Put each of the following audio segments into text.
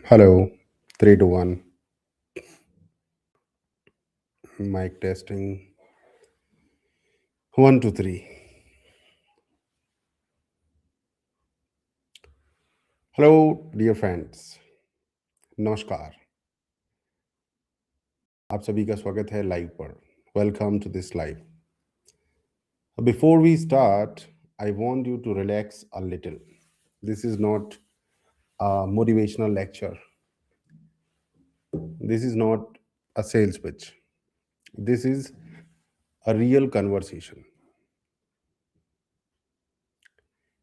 Hello, 3 to 1. Mic testing. 1 2 3. Hello, dear friends. नमस्कार. आप सभी का स्वागत है लाइव पर. Welcome to this live. Before we start, I want you to relax a little. This is not a motivational lecture. This is not a sales pitch. This is a real conversation.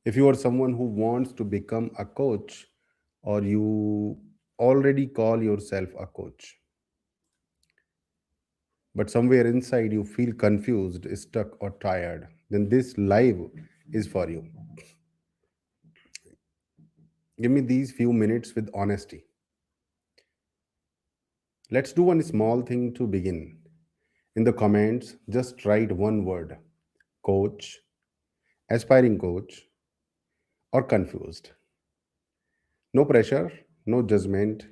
If you are someone who wants to become a coach, or you already call yourself a coach, but somewhere inside you feel confused, stuck, or tired, then this live is for you. Give me these few minutes with honesty. Let's do one small thing to begin. In the comments, just write one word: coach, aspiring coach, or confused. No pressure, no judgment.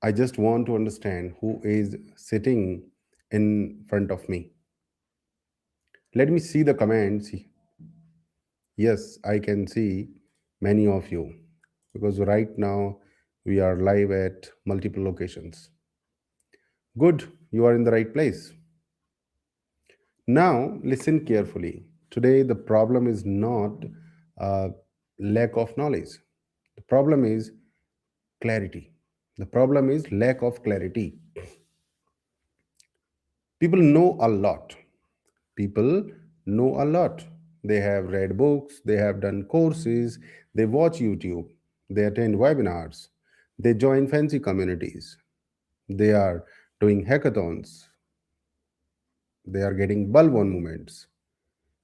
I just want to understand who is sitting in front of me. Let me see the comments. Yes, I can see many of you because right now we are live at multiple locations. Good, you are in the right place. Now, listen carefully. Today, the problem is not lack of knowledge, the problem is clarity. The problem is lack of clarity. People know a lot. People know a lot. They have read books, they have done courses, they watch YouTube, they attend webinars, they join fancy communities, they are doing hackathons, they are getting bulb on moments.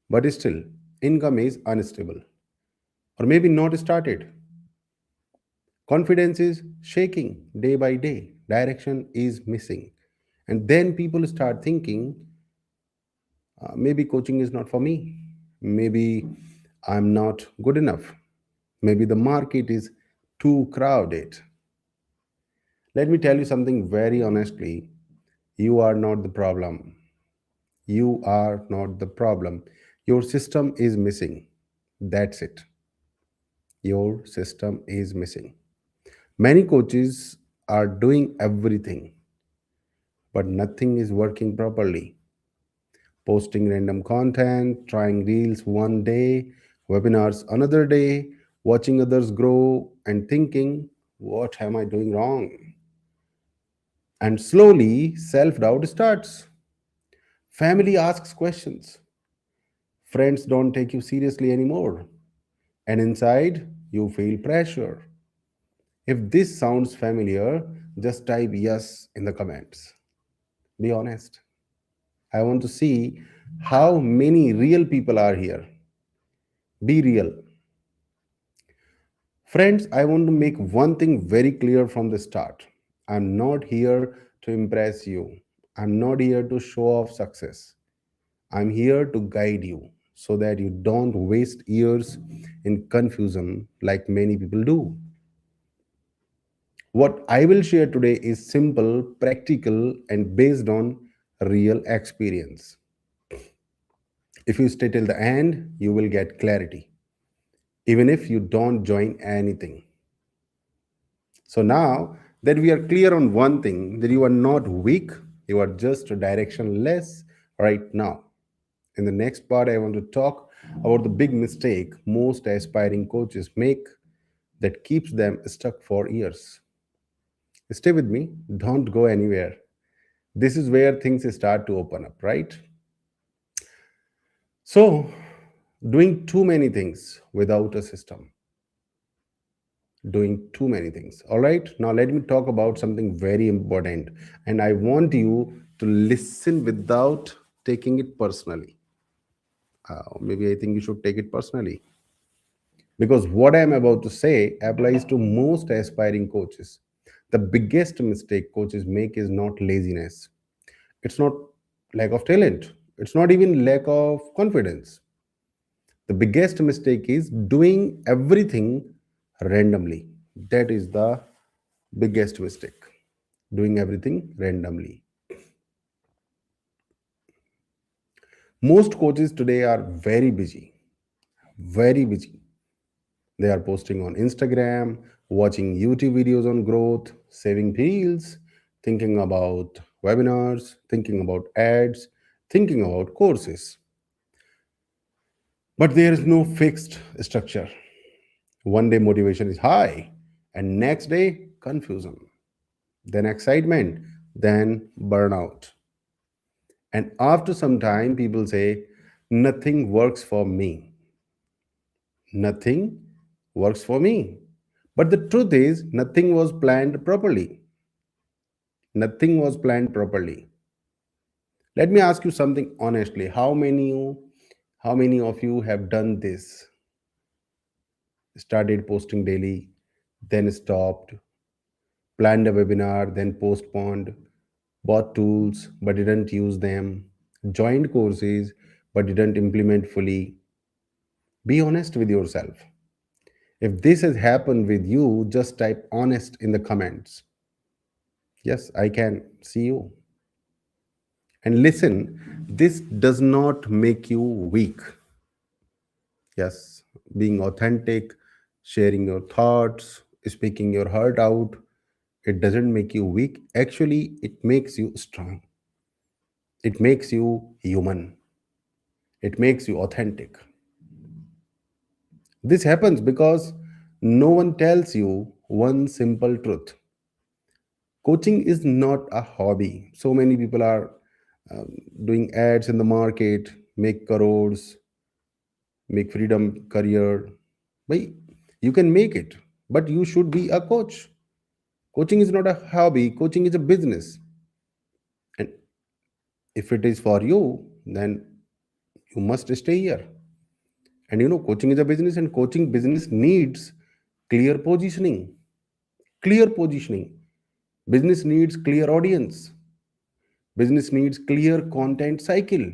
But still, income is unstable or maybe not started. Confidence is shaking day by day, direction is missing. And then people start thinking, maybe coaching is not for me. Maybe I'm not good enough. Maybe the market is too crowded. Let me tell you something very honestly. You are not the problem. You are not the problem. Your system is missing. That's it. Your system is missing. Many coaches are doing everything, but nothing is working properly. Posting random content, trying reels one day, webinars another day, watching others grow, and thinking, what am I doing wrong? And slowly, self doubt starts. Family asks questions. Friends don't take you seriously anymore. And inside, you feel pressure. If this sounds familiar, just type yes in the comments. Be honest. I want to see how many real people are here. Be real. Friends, I want to make one thing very clear from the start. I'm not here to impress you. I'm not here to show off success. I'm here to guide you so that you don't waste years in confusion like many people do. What I will share today is simple, practical, and based on real experience. If you stay till the end, you will get clarity, even if you don't join anything. So now that we are clear on one thing, that you are not weak, you are just directionless right now. In the next part, I want to talk about the big mistake most aspiring coaches make that keeps them stuck for years. Stay with me, don't go anywhere. This is where things start to open up, right? So, doing too many things without a system, doing too many things. All right, now let me talk about something very important, and I want you to listen without taking it personally. Maybe I think you should take it personally, because what I am about to say applies to most aspiring coaches. The biggest mistake coaches make is not laziness, it's not lack of talent, it's not even lack of confidence. The biggest mistake is doing everything randomly. That is the biggest mistake. Doing everything randomly. Most coaches today are very busy, very busy. They are posting on Instagram, watching YouTube videos on growth, saving reels, thinking about webinars, thinking about ads, thinking about courses. But there is no fixed structure. One day motivation is high, and next day confusion, then excitement, then burnout. And after some time, people say, nothing works for me. Nothing works for me. But the truth is, nothing was planned properly. Nothing was planned properly. Let me ask you something honestly. How many of you have done this? Started posting daily, then stopped, planned a webinar, then postponed, bought tools but didn't use them, joined courses but didn't implement fully. Be honest with yourself. If this has happened with you, just type honest in the comments. Yes, I can see you. And listen, this does not make you weak. Yes, being authentic, sharing your thoughts, speaking your heart out, it doesn't make you weak. Actually, it makes you strong. It makes you human. It makes you authentic. This happens because no one tells you one simple truth. Coaching is not a hobby. So many people are doing ads in the market, make crores, make freedom career. But you can make it, but you should be a coach. Coaching is not a hobby, coaching is a business. And if it is for you, then you must stay here. And coaching is a business, and coaching business needs clear positioning. Clear positioning. Business needs clear audience. Business needs clear content cycle,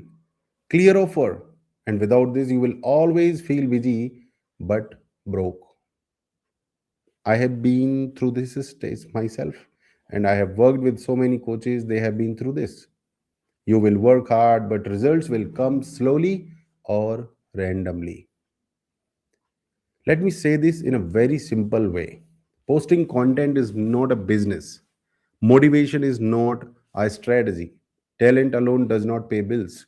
clear offer. And without this, you will always feel busy but broke. I have been through this stage myself, and I have worked with so many coaches, they have been through this. You will work hard, but results will come slowly or randomly. Let me say this in a very simple way. Posting content is not a business. Motivation is not a strategy. Talent alone does not pay bills.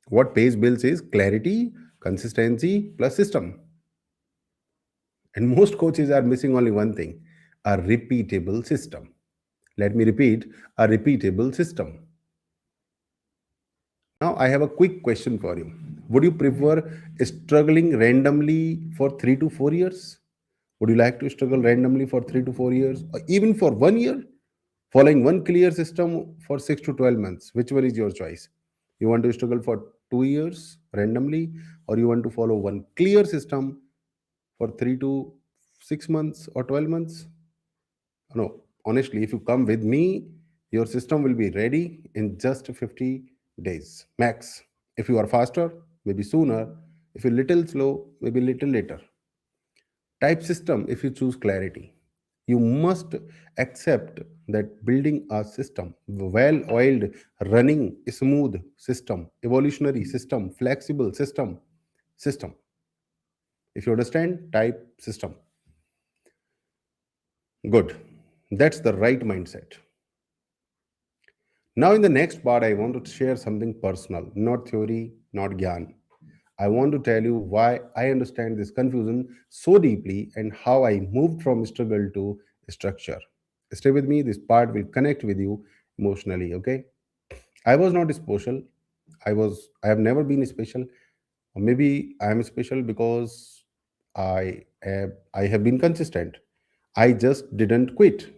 What pays bills is clarity, consistency, plus system. And most coaches are missing only one thing, a repeatable system. Let me repeat, a repeatable system. Now, I have a quick question for you. Would you prefer struggling randomly for 3 to 4 years? Would you like to struggle randomly for 3 to 4 years, or even for 1 year, following one clear system for 6 to 12 months? Which one is your choice? You want to struggle for 2 years randomly, or you want to follow one clear system for 3 to 6 months or 12 months? No, honestly, if you come with me, your system will be ready in just 50 days max. If you are faster, maybe sooner. If you're little slow, maybe little later. Type system if you choose clarity. You must accept that building a system, well oiled, running, smooth system, evolutionary system, flexible system. If you understand, type system. Good. That's the right mindset. Now, in the next part, I want to share something personal, not theory, not gyan. I want to tell you why I understand this confusion so deeply and how I moved from struggle to structure. Stay with me, this part will connect with you emotionally, okay? I was not special. I have never been special. Or maybe I am special because I have been consistent. I just didn't quit.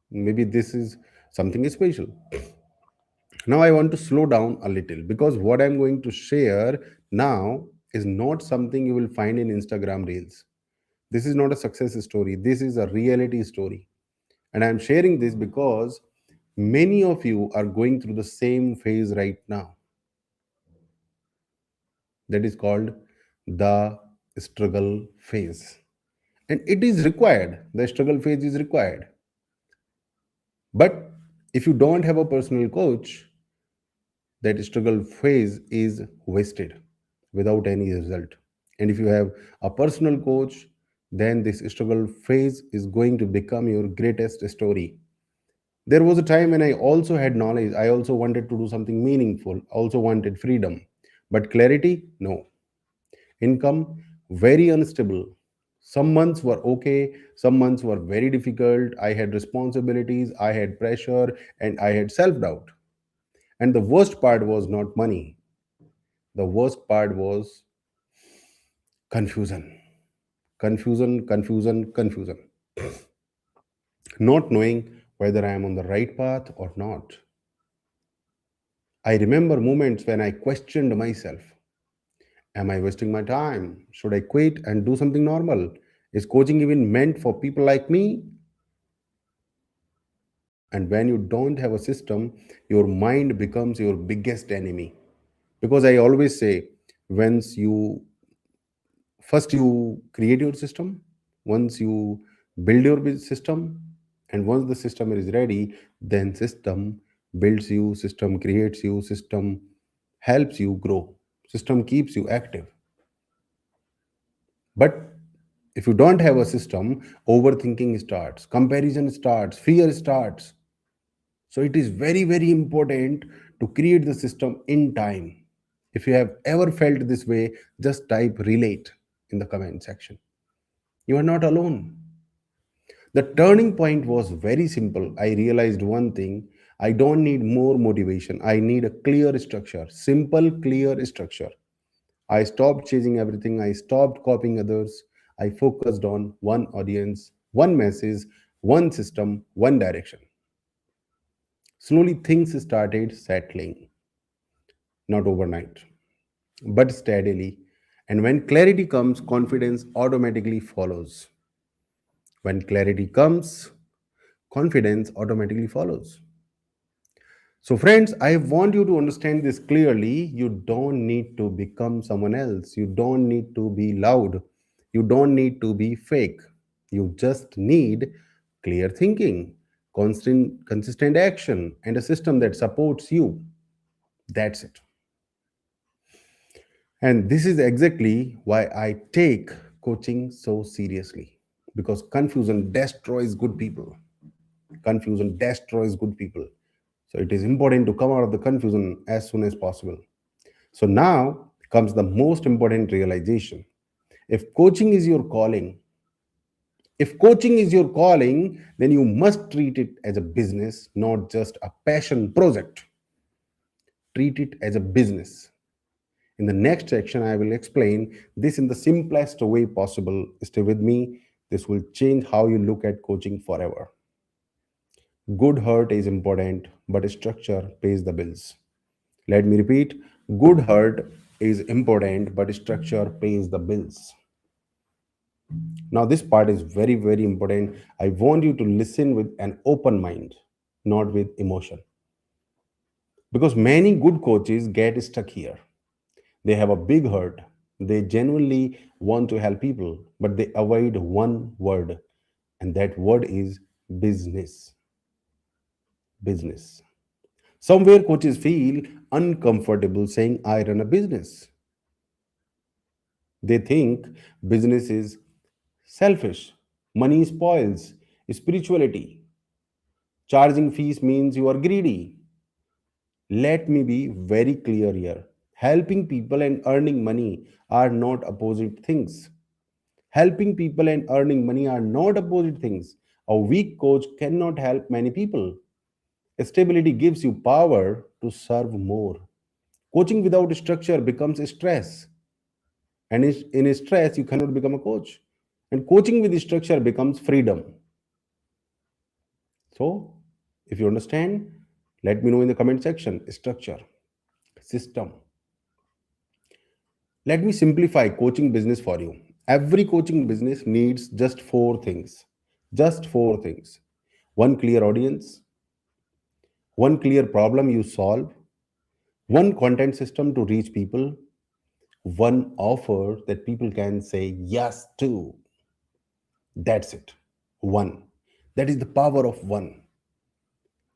Maybe this is something special. Now I want to slow down a little because what I'm going to share now is not something you will find in Instagram reels. This is not a success story. This is a reality story. And I'm sharing this because many of you are going through the same phase right now. That is called the struggle phase. And it is required. The struggle phase is required. But if you don't have a personal coach, that struggle phase is wasted without any result. And if you have a personal coach, then this struggle phase is going to become your greatest story. There was a time when I also had knowledge. I also wanted to do something meaningful, also wanted freedom. But clarity, no. Income, very unstable. Some months were okay, some months were very difficult. I had responsibilities, I had pressure, and I had self doubt. And the worst part was not money. The worst part was confusion. Confusion. Not knowing whether I am on the right path or not. I remember moments when I questioned myself. Am I wasting my time? Should I quit and do something normal? Is coaching even meant for people like me? And when you don't have a system, your mind becomes your biggest enemy. Because I always say, once you first you create your system, once you build your system, and once the system is ready, then system builds you, system creates you, system helps you grow, system keeps you active. But if you don't have a system, overthinking starts, comparison starts, fear starts. So it is very, very important to create the system in time. If you have ever felt this way, just type relate in the comment section. You are not alone. The turning point was very simple. I realized one thing: I don't need more motivation. I need a clear structure, simple, clear structure. I stopped chasing everything. I stopped copying others. I focused on one audience, one message, one system, one direction. Slowly, things started settling, not overnight, but steadily. And when clarity comes, confidence automatically follows. When clarity comes, confidence automatically follows. So, friends, I want you to understand this clearly. You don't need to become someone else. You don't need to be loud. You don't need to be fake. You just need clear thinking, consistent action, and a system that supports you. That's it. And this is exactly why I take coaching so seriously, because confusion destroys good people. Confusion destroys good people. So it is important to come out of the confusion as soon as possible. So now comes the most important realization. If coaching is your calling, if coaching is your calling, then you must treat it as a business, not just a passion project. Treat it as a business. In the next section, I will explain this in the simplest way possible. Stay with me. This will change how you look at coaching forever. Good heart is important, but structure pays the bills. Let me repeat: good heart is important, but structure pays the bills. Now, this part is very, very important. I want you to listen with an open mind, not with emotion. Because many good coaches get stuck here. They have a big heart. They genuinely want to help people, but they avoid one word, and that word is business. Business. Somewhere coaches feel uncomfortable saying, I run a business. They think business is selfish, money spoils, spirituality. Charging fees means you are greedy. Let me be very clear here. Helping people and earning money are not opposite things. Helping people and earning money are not opposite things. A weak coach cannot help many people. Stability gives you power to serve more. Coaching without structure becomes stress. And in stress, you cannot become a coach. And coaching with structure becomes freedom. So, if you understand, let me know in the comment section. Structure, system. Let me simplify coaching business for you. Every coaching business needs just four things. Just four things. One clear audience, one clear problem you solve, one content system to reach people, one offer that people can say yes to. That's it. One. That is the power of one.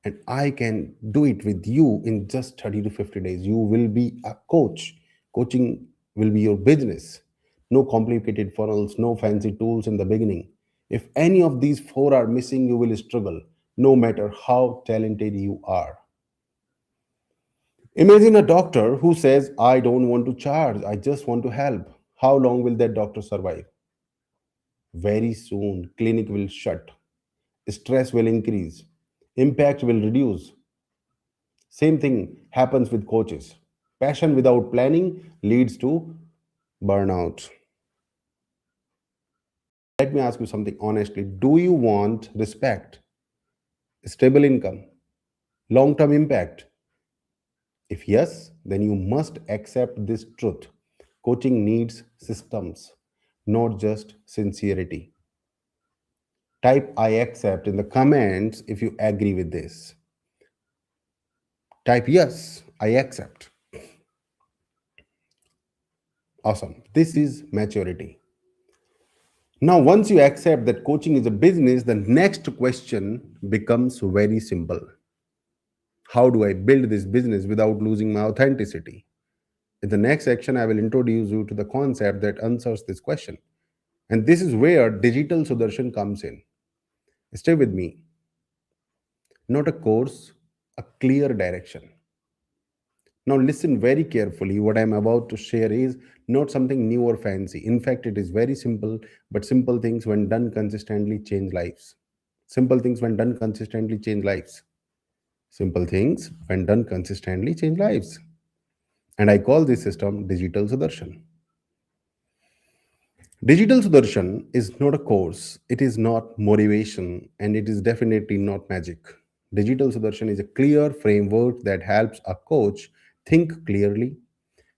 And I can do it with you in just 30 to 50 days. You will be a coach. Coaching will be your business. No complicated funnels, no fancy tools in the beginning. If any of these four are missing, you will struggle, no matter how talented you are. Imagine a doctor who says, I don't want to charge, I just want to help. How long will that doctor survive? Very soon, clinic will shut, stress will increase, impact will reduce. Same thing happens with coaches. Passion without planning leads to burnout. Let me ask you something honestly. Do you want respect, stable income, long term impact? If yes, then you must accept this truth. Coaching needs systems, not just sincerity. Type I accept in the comments if you agree with this. Type yes, I accept. Awesome. This is maturity. Now, once you accept that coaching is a business, the next question becomes very simple. How do I build this business without losing my authenticity? In the next section, I will introduce you to the concept that answers this question. And this is where Digital Sudarshan comes in. Stay with me. Not a course, a clear direction. Now, listen very carefully. What I'm about to share is not something new or fancy. In fact, it is very simple, but simple things, when done consistently, change lives. Simple things, when done consistently, change lives. Simple things, when done consistently, change lives. And I call this system Digital Sudarshan. Digital Sudarshan is not a course, it is not motivation, and it is definitely not magic. Digital Sudarshan is a clear framework that helps a coach think clearly,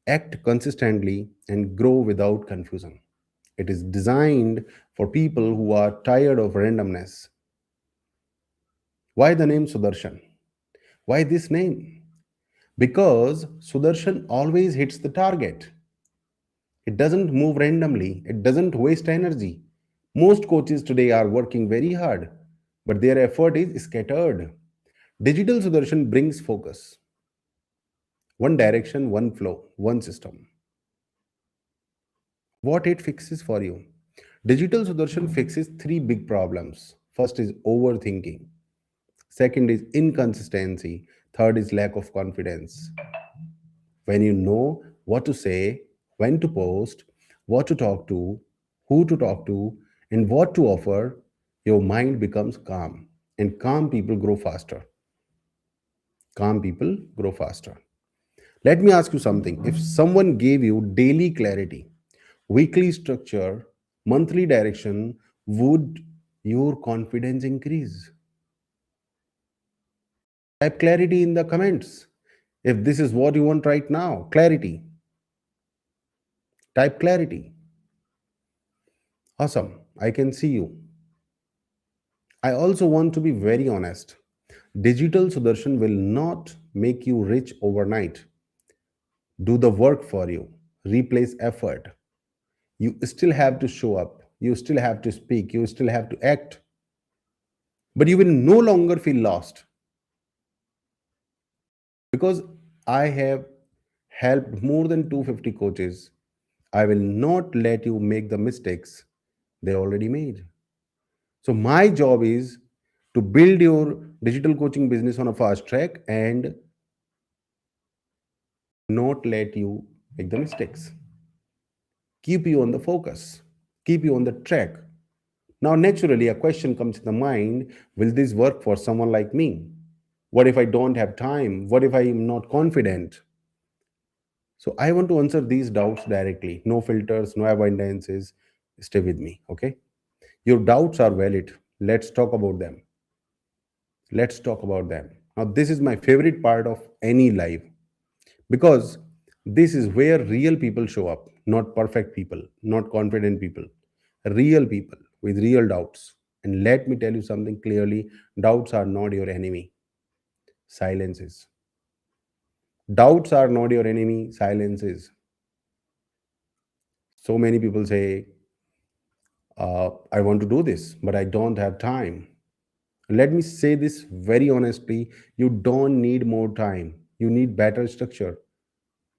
act consistently, and grow without confusion. It is designed for people who are tired of randomness. Why the name Sudarshan? Why this name? Because Sudarshan always hits the target. It doesn't move randomly, it doesn't waste energy. Most coaches today are working very hard, but their effort is scattered. Digital Sudarshan brings focus. One direction, one flow, one system. What it fixes for you? Digital Sudarshan fixes three big problems. First is overthinking. Second is inconsistency. Third is lack of confidence. When you know what to say, when to post, what to talk to, who to talk to, and what to offer, your mind becomes calm. And calm people grow faster. Calm people grow faster. Let me ask you something. If someone gave you daily clarity, weekly structure, monthly direction, would your confidence increase? Type clarity in the comments. If this is what you want right now, clarity. Type clarity. Awesome. I can see you. I also want to be very honest. Digital Sudarshan will not make you rich overnight. Do the work for you. replace effort. You still have to show up, you still have to speak, you still have to act, but you will no longer feel lost because I have helped more than 250 coaches. I will not let you make the mistakes they already made. So, my job is to build your digital coaching business on a fast track and not let you make the mistakes. Keep you on the focus, keep you on the track. Now, naturally, a question comes in the mind: will this work for someone like me? What if I don't have time? What if I am not confident? So, I want to answer these doubts directly. No filters, no avoidances. Stay with me, okay? Your doubts are valid. Let's talk about them. Let's talk about them. Now, this is my favorite part of any live because this is where real people show up, not perfect people, not confident people, real people with real doubts. And let me tell you something clearly: doubts are not your enemy, silence is. Doubts are not your enemy, silence is. So many people say, I want to do this, but I don't have time. Let me say this very honestly: you don't need more time, you need better structure.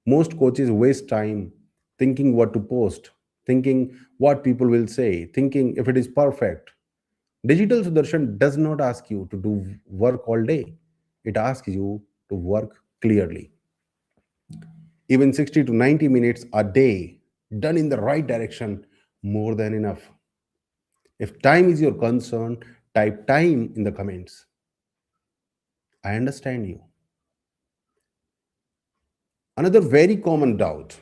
Most coaches waste time thinking what to post, thinking what people will say, thinking if it is perfect. Digital Sudarshan does not ask you to do work all day, it asks you to work clearly. Even 60 to 90 minutes a day done in the right direction, more than enough. If time is your concern, type time in the comments. I understand you. Another very common doubt: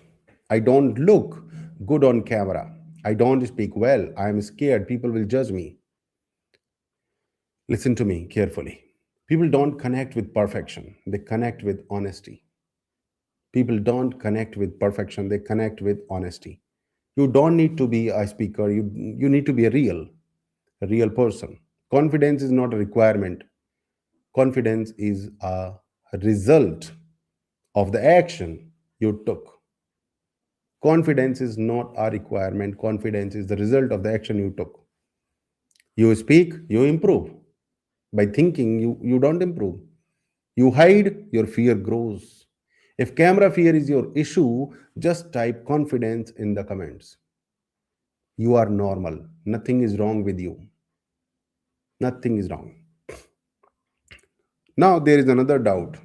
I don't look good on camera. I don't speak well. I am scared people will judge me. Listen to me carefully. People don't connect with perfection, they connect with honesty. People don't connect with perfection, they connect with honesty. You don't need to be a speaker, you need to be a real person. Confidence is not a requirement, confidence is a result of the action you took. Confidence is not a requirement, confidence is the result of the action you took. You speak, you improve. By thinking, you don't improve. You hide, your fear grows. If camera fear is your issue, just type confidence in the comments. You are normal. Nothing is wrong with you. Nothing is wrong. Now, there is another doubt,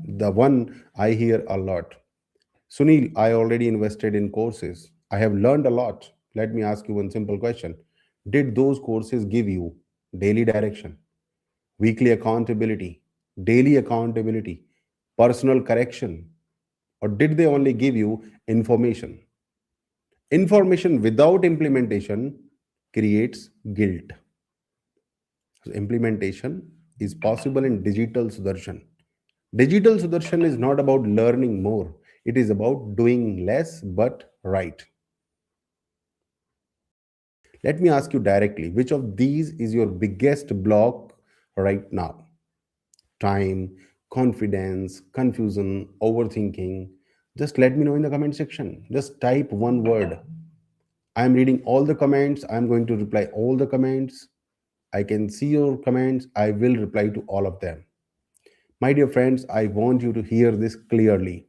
the one I hear a lot. Sunil, I already invested in courses. I have learned a lot. Let me ask you one simple question: did those courses give you daily direction, weekly accountability, daily accountability, personal correction, or did they only give you information? Information without implementation creates guilt. So implementation is possible in Digital Sudarshan. Digital Sudarshan is not about learning more, it is about doing less but right. Let me ask you directly: which of these is your biggest block right now? Time, confidence, confusion, overthinking? Just let me know in the comment section. Just type one word. I'm reading all the comments. I'm going to reply all the comments. I can see your comments. I will reply to all of them. My dear friends, I want you to hear this clearly.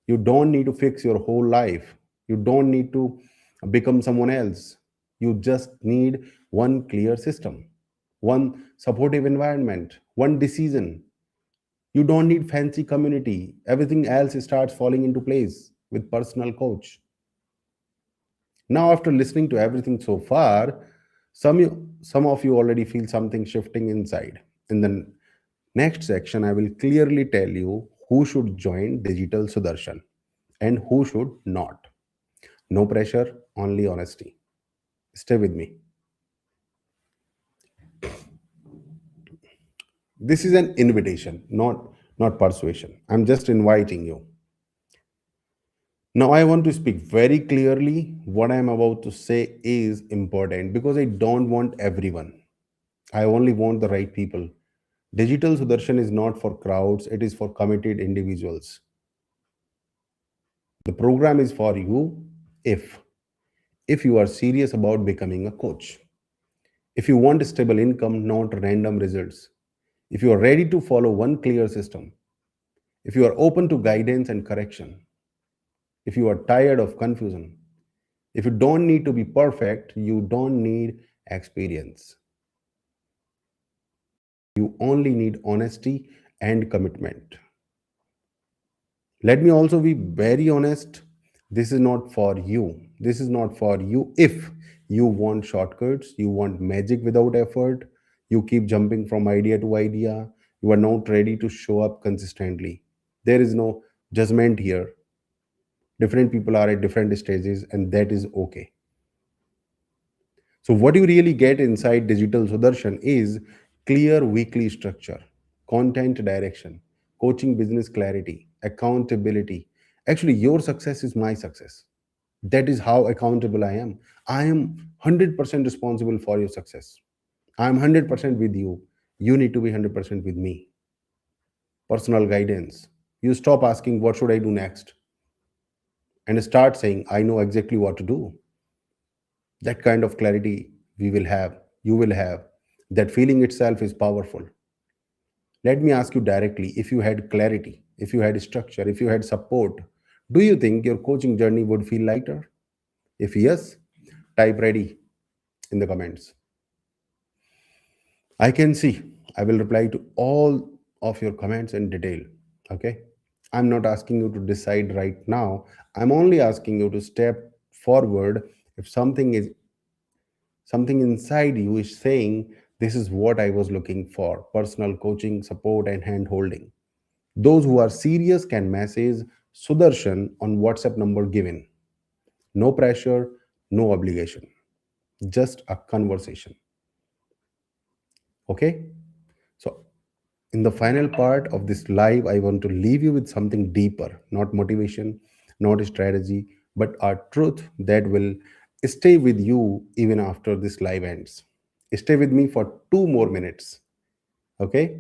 You don't need to fix your whole life. You don't need to become someone else. You just need one clear system, one supportive environment, one decision. You don't need fancy community. Everything else starts falling into place with personal coach. Now, after listening to everything so far, some of you already feel something shifting inside. In the next section, I will clearly tell you who should join Digital Sudarshan and who should not. No pressure, only honesty. Stay with me. This is an invitation, not persuasion. I'm just inviting you. Now, I want to speak very clearly. What I'm about to say is important because I don't want everyone. I only want the right people. Digital Sudarshan is not for crowds, it is for committed individuals. The program is for you if you are serious about becoming a coach. If you want stable income, not random results. If you are ready to follow one clear system. If you are open to guidance and correction. If you are tired of confusion. If you don't need to be perfect, you don't need experience. You only need honesty and commitment. Let me also be very honest. This is not for you. This is not for you if you want shortcuts, you want magic without effort, you keep jumping from idea to idea, you are not ready to show up consistently. There is no judgment here. Different people are at different stages, and that is okay. So, what you really get inside Digital Sudarshan is clear weekly structure, content direction, coaching business clarity, accountability. Actually, your success is my success. That is how accountable I am. I am 100% responsible for your success. I am 100% with you. You need to be 100% with me. Personal guidance. You stop asking, what should I do next? And start saying, I know exactly what to do. That kind of clarity we will have, you will have. That feeling itself is powerful. Let me ask you directly, if you had clarity, if you had structure, if you had support, do you think your coaching journey would feel lighter? If yes, type ready in the comments. I can see. I will reply to all of your comments in detail. Okay. I'm not asking you to decide right now. I'm only asking you to step forward if something inside you is saying, this is what I was looking for: personal coaching, support, and hand holding. Those who are serious can message Sudarshan on WhatsApp number given. No pressure, no obligation, just a conversation. Okay? So, in the final part of this live, I want to leave you with something deeper, not motivation, not strategy, but a truth that will stay with you even after this live ends. Stay with me for 2 more minutes. Okay?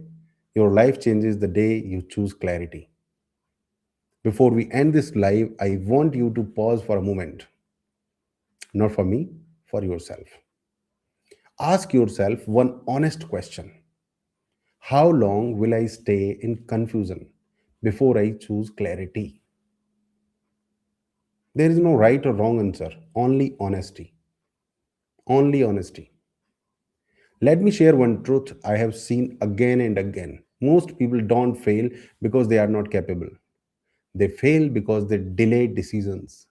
Your life changes the day you choose clarity. Before we end this live, I want you to pause for a moment. Not for me, for yourself. Ask yourself one honest question: how long will I stay in confusion before I choose clarity? There is no right or wrong answer, only honesty. Only honesty. Let me share one truth I have seen again and again. Most people don't fail because they are not capable. They fail because they delay decisions.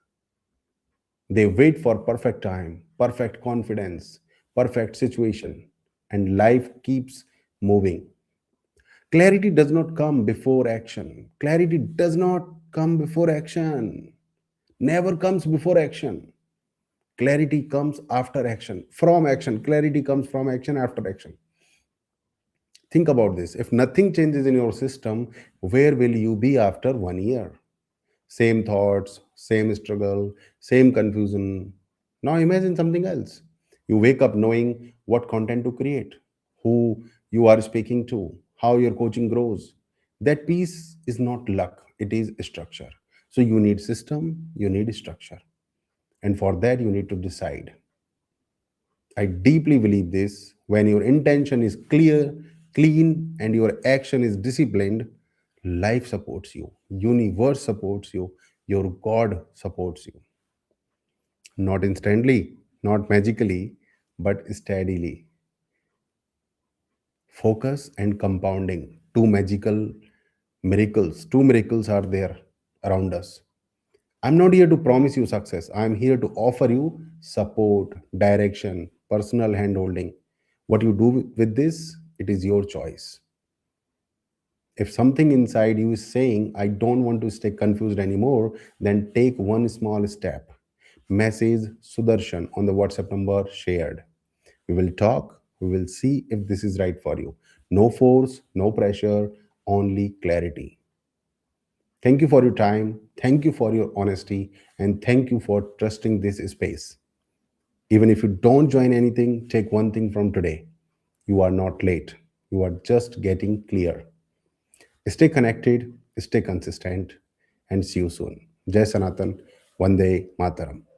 They wait for perfect time, perfect confidence, perfect situation, and life keeps moving. Clarity does not come before action. Clarity does not come before action. Never comes before action. Clarity comes after action. From action. Clarity comes from action after action. Think about this. If nothing changes in your system, where will you be after 1 year? Same thoughts, same struggle, same confusion. Now imagine something else. You wake up knowing what content to create, who you are speaking to, how your coaching grows. That piece is not luck, it is structure. So you need system, you need structure. And for that, you need to decide. I deeply believe this. When your intention is clear, clean, and your action is disciplined, life supports you, universe supports you, your God supports you. Not instantly, not magically, but steadily. Focus and compounding. Two miracles are there around us. I'm not here to promise you success. I'm here to offer you support, direction, personal handholding. What you do with this, it is your choice. If something inside you is saying, I don't want to stay confused anymore, then take one small step. Message Sudarshan on the WhatsApp number shared. We will talk. We will see if this is right for you. No force, no pressure, only clarity. Thank you for your time. Thank you for your honesty. And thank you for trusting this space. Even if you don't join anything, take one thing from today. You are not late. You are just getting clear. Stay connected, stay consistent, and see you soon. Jai Sanatan, Vande Mataram.